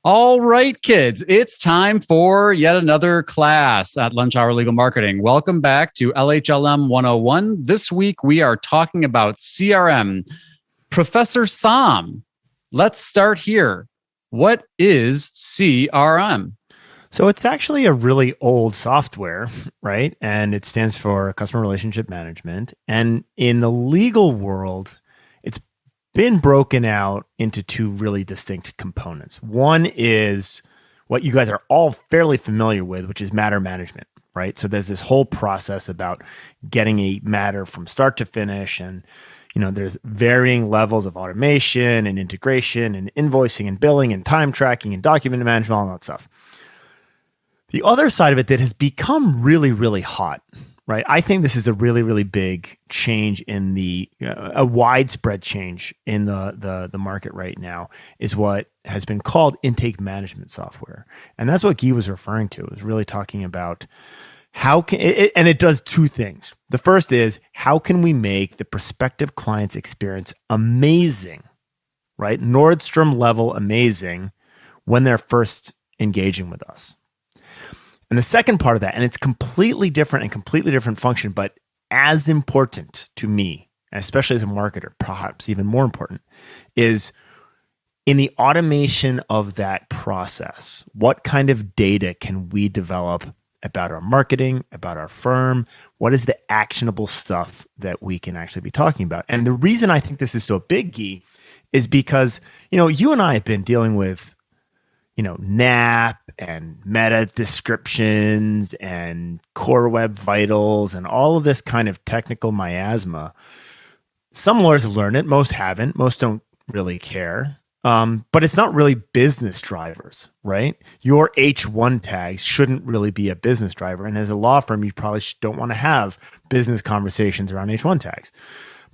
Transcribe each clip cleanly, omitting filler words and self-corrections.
All right, kids, it's time for yet another class at Lunch Hour Legal Marketing. Welcome back to LHLM 101. This week, we are talking about CRM. Professor Sam, let's start here. What is CRM? So it's actually a really old software, right? And it stands for Customer Relationship Management. And in the legal world, it's been broken out into two really distinct components. One is what you guys are all fairly familiar with, which is matter management, right? So there's this whole process about getting a matter from start to finish, and there's varying levels of automation and integration and invoicing and billing and time tracking and document management, all that stuff. The other side of it that has become really, really hot, right? I think this is a really, really big change in a widespread change in the market right now, is what has been called intake management software. And that's what Gyi was referring to. It was really talking about how can it, and it does two things. The first is, how can we make the prospective client's experience amazing, right? Nordstrom level amazing when they're first engaging with us. And the second part of that, and it's completely different function, but as important to me, especially as a marketer, perhaps even more important, is in the automation of that process, what kind of data can we develop about our marketing, about our firm? What is the actionable stuff that we can actually be talking about? And the reason I think this is so big, Gyi, is because, you and I have been dealing with NAP and meta descriptions and core web vitals and all of this kind of technical miasma. Some lawyers have learned it, most haven't, most don't really care. But it's not really business drivers, right? Your H1 tags shouldn't really be a business driver. And as a law firm, you probably don't want to have business conversations around H1 tags.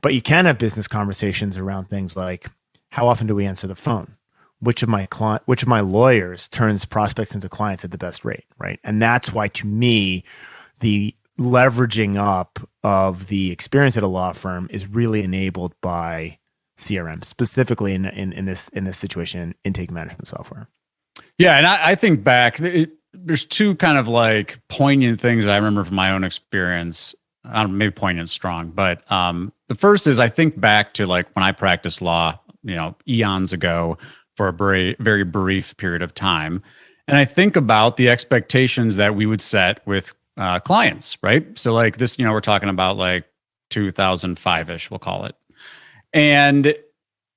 But you can have business conversations around things like, how often do we answer the phone? Which of my lawyers turns prospects into clients at the best rate, right? And that's why, to me, the leveraging up of the experience at a law firm is really enabled by CRM, specifically in this situation, intake management software. Yeah, and I think back, there's two kind of like poignant things that I remember from my own experience. I don't know, maybe poignant strong, but the first is, I think back to like when I practiced law, eons ago, for a very, very brief period of time. And I think about the expectations that we would set with clients, right? So like this, we're talking about like 2005-ish, we'll call it. And,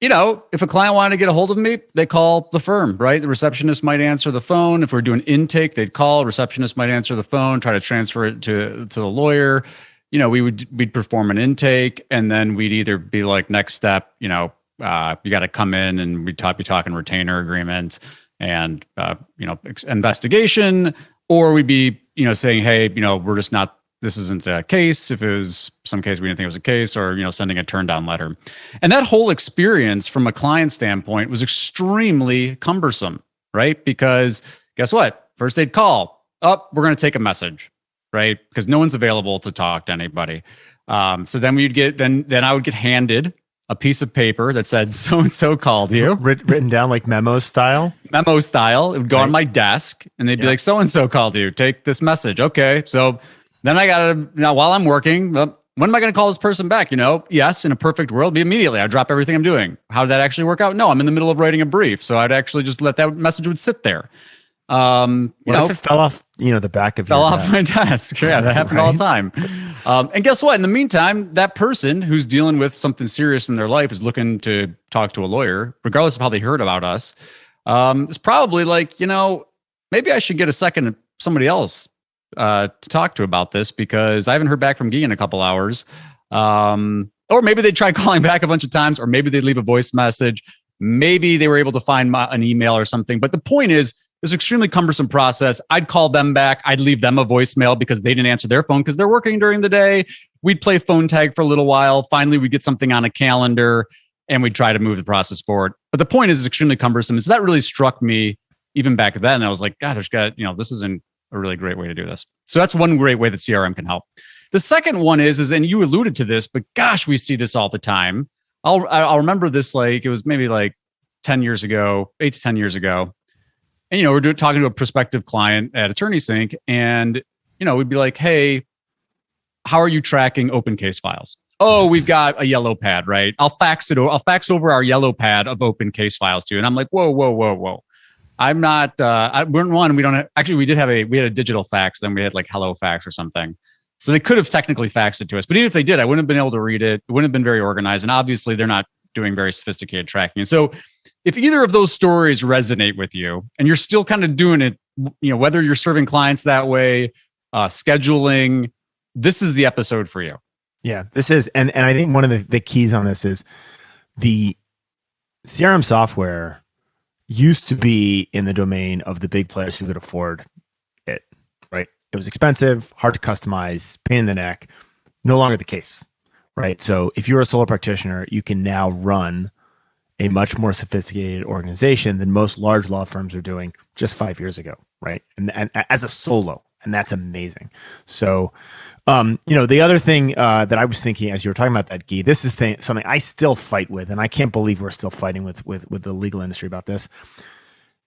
if a client wanted to get a hold of me, they call the firm, right? The receptionist might answer the phone. If we're doing intake, they'd call, receptionist might answer the phone, try to transfer it to the lawyer. We'd perform an intake, and then we'd either be like, next step, you got to come in, and we'd be talking retainer agreement and, investigation, or we'd be, saying, hey, we're just not, this isn't a case. If it was some case, we didn't think it was a case, or, sending a turn down letter. And that whole experience from a client standpoint was extremely cumbersome, right? Because guess what? First they'd call, we're going to take a message, right? Because no one's available to talk to anybody. So then then I would get handed a piece of paper that said so-and-so called you. Written down like memo style? Memo style. It would go on my desk, and they'd be like, so-and-so called you. Take this message. Okay. So then I got to, now while I'm working, when am I going to call this person back? Yes, in a perfect world, be immediately. I'd drop everything I'm doing. How did that actually work out? No, I'm in the middle of writing a brief. So I'd actually just let that message would sit there. What if it fell off, the back of your desk? Fell off my desk. Yeah, that happened all the time. And guess what? In the meantime, that person who's dealing with something serious in their life is looking to talk to a lawyer, regardless of how they heard about us. It's probably like, maybe I should get a second somebody else to talk to about this, because I haven't heard back from Gyi in a couple hours. Or maybe they tried calling back a bunch of times, or maybe they'd leave a voice message. Maybe they were able to find an email or something. But the point is, it's an extremely cumbersome process. I'd call them back. I'd leave them a voicemail because they didn't answer their phone because they're working during the day. We'd play phone tag for a little while. Finally, we'd get something on a calendar, and we'd try to move the process forward. But the point is, it's extremely cumbersome. And so that really struck me even back then. I was like, God, this isn't a really great way to do this. So that's one great way that CRM can help. The second one is, and you alluded to this, but gosh, we see this all the time. I'll remember this, like it was maybe like 10 years ago, 8 to 10 years ago. And, we're talking to a prospective client at Attorney Sync, and, we'd be like, hey, how are you tracking open case files? Oh, we've got a yellow pad, right? I'll fax over our yellow pad of open case files to you. And I'm like, whoa. I'm not, we don't have, actually, we had a digital fax, then we had like hello fax or something. So they could have technically faxed it to us. But even if they did, I wouldn't have been able to read it. It wouldn't have been very organized. And obviously they're not doing very sophisticated tracking. And so if either of those stories resonate with you and you're still kind of doing it, whether you're serving clients that way, scheduling, this is the episode for you. Yeah, this is. And I think one of the keys on this is the CRM software used to be in the domain of the big players who could afford it, right? It was expensive, hard to customize, pain in the neck. No longer the case, right? So if you're a solo practitioner, you can now run a much more sophisticated organization than most large law firms are doing just 5 years ago, right? And as a solo, and that's amazing. So, the other thing that I was thinking as you were talking about that, Gyi, this is something I still fight with, and I can't believe we're still fighting with the legal industry about this.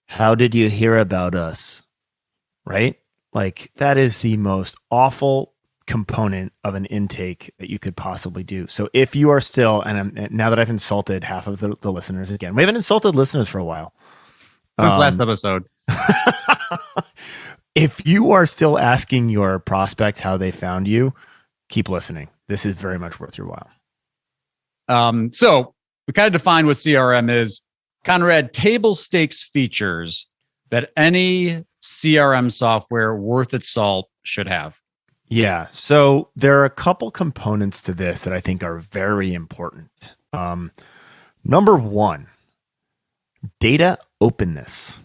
How did you hear about us? Right? Like, that is the most awful component of an intake that you could possibly do. So if you are still, and now that I've insulted half of the listeners again, we haven't insulted listeners for a while. Since last episode. If you are still asking your prospects how they found you, keep listening. This is very much worth your while. So we kind of defined what CRM is. Conrad, table stakes features that any CRM software worth its salt should have. Yeah. So there are a couple components to this that I think are very important. Number one, data openness.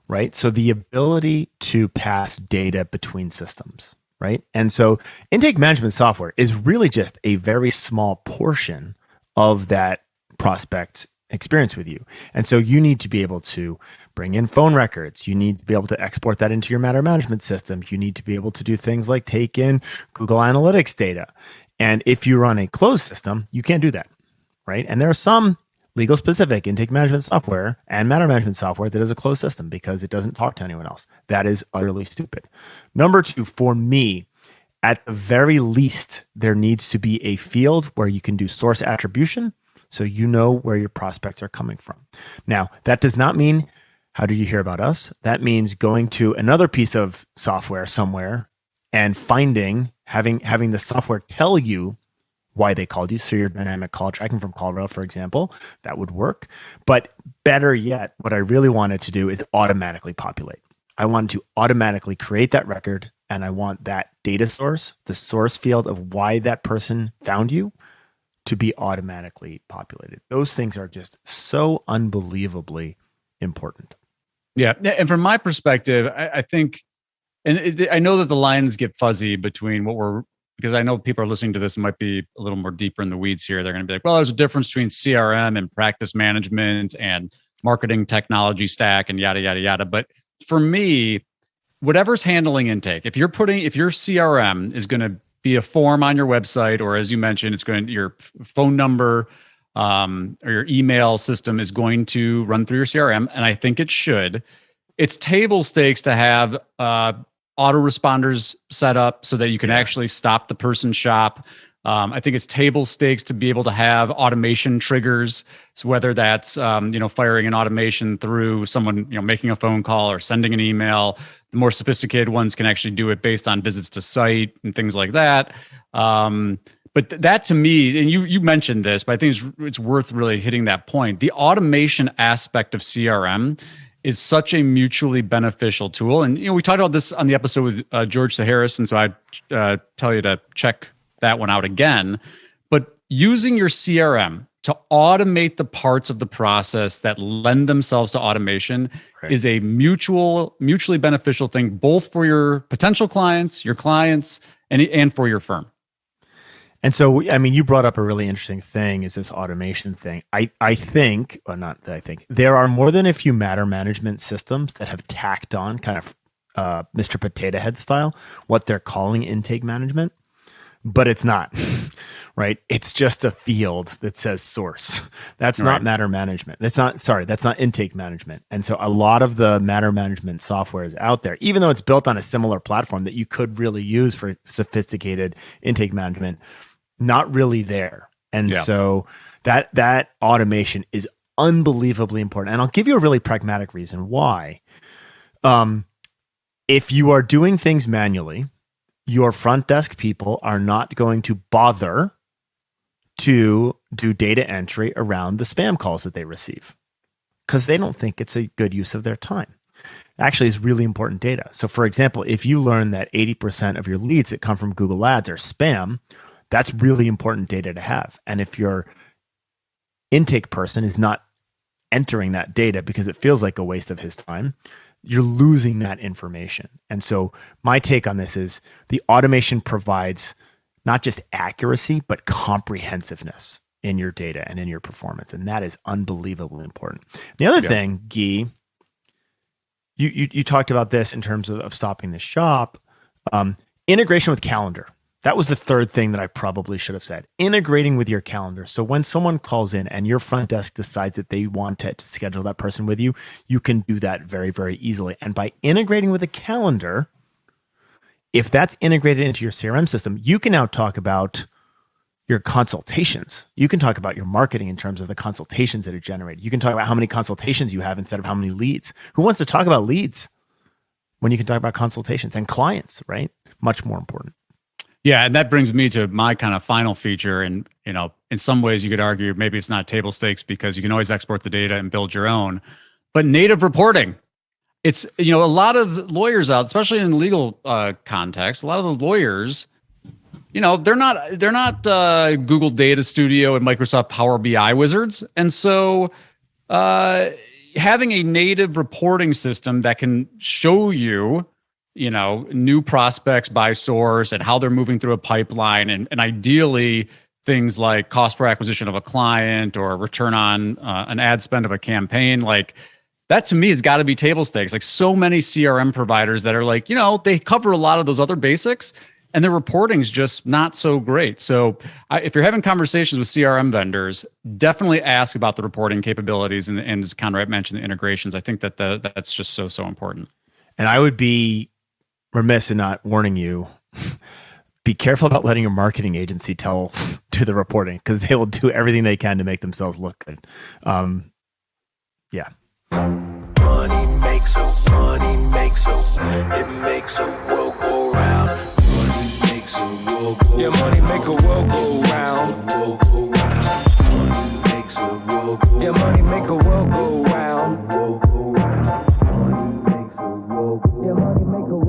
Right? So the ability to pass data between systems, right? And so intake management software is really just a very small portion of that prospect experience with you. And so you need to be able to bring in phone records. You need to be able to export that into your matter management system. You need to be able to do things like take in Google Analytics data. And if you run a closed system, you can't do that, right? And there are some legal specific intake management software and matter management software that is a closed system because it doesn't talk to anyone else. That is utterly stupid. Number two, for me, at the very least, there needs to be a field where you can do source attribution so you know where your prospects are coming from. Now, that does not mean, how did you hear about us? That means going to another piece of software somewhere and having the software tell you why they called you. So your dynamic call tracking from CallRail, for example, that would work. But better yet, what I really wanted to do is automatically populate. I wanted to automatically create that record, and I want that data source, the source field of why that person found you, to be automatically populated. Those things are just so unbelievably important. Yeah. And from my perspective, I think, and I know that the lines get fuzzy between because I know people are listening to this and might be a little more deeper in the weeds here. They're going to be like, well, there's a difference between CRM and practice management and marketing technology stack and yada, yada, yada. But for me, whatever's handling intake, if your CRM is going to be a form on your website, or as you mentioned, your phone number or your email system is going to run through your CRM, and I think it should. It's table stakes to have autoresponders set up so that you can actually stop the person's shop. I think it's table stakes to be able to have automation triggers. So whether that's firing an automation through someone making a phone call or sending an email, the more sophisticated ones can actually do it based on visits to site and things like that. But that to me, and you mentioned this, but I think it's worth really hitting that point. The automation aspect of CRM is such a mutually beneficial tool. And, we talked about this on the episode with George Saharis, and so I tell you to check that one out again. But using your CRM to automate the parts of the process that lend themselves to automation is a mutually beneficial thing, both for your potential clients, your clients, and for your firm. And so, you brought up a really interesting thing, is this automation thing. I think, there are more than a few matter management systems that have tacked on kind of Mr. Potato Head style, what they're calling intake management. but it's not, right? It's just a field that says source. That's not matter management. That's not intake management. And so a lot of the matter management software is out there, even though it's built on a similar platform that you could really use for sophisticated intake management, not really there. And so that automation is unbelievably important. And I'll give you a really pragmatic reason why. If you are doing things manually, your front desk people are not going to bother to do data entry around the spam calls that they receive because they don't think it's a good use of their time. Actually, it's really important data. So for example, if you learn that 80% of your leads that come from Google Ads are spam, that's really important data to have. And if your intake person is not entering that data because it feels like a waste of his time, you're losing that information. And so my take on this is the automation provides not just accuracy, but comprehensiveness in your data and in your performance. And that is unbelievably important. The other thing, Gyi, you talked about this in terms of stopping the shop, integration with calendar. That was the third thing that I probably should have said. Integrating with your calendar. So when someone calls in and your front desk decides that they want to schedule that person with you, you can do that very, very easily. And by integrating with a calendar, if that's integrated into your CRM system, you can now talk about your consultations. You can talk about your marketing in terms of the consultations that are generated. You can talk about how many consultations you have instead of how many leads. Who wants to talk about leads when you can talk about consultations and clients, right? Much more important. Yeah, and that brings me to my kind of final feature. And, in some ways you could argue maybe it's not table stakes because you can always export the data and build your own, but native reporting. It's, a lot of lawyers out, especially in legal context, a lot of the lawyers, they're not Google Data Studio and Microsoft Power BI wizards. And so having a native reporting system that can show you, new prospects by source and how they're moving through a pipeline and ideally things like cost per acquisition of a client or return on an ad spend of a campaign, like that to me has got to be table stakes. Like so many CRM providers that are like, they cover a lot of those other basics and their reporting is just not so great. So if you're having conversations with CRM vendors, definitely ask about the reporting capabilities and as Conrad mentioned, the integrations. I think that that's just so important. And I would be remiss in not warning you, be careful about letting your marketing agency do the reporting because they will do everything they can to make themselves look good. Yeah. Money makes a world go round. Money makes a world go round. Yeah, money make a world go round. Yeah, money make a world go round. Yeah, money make a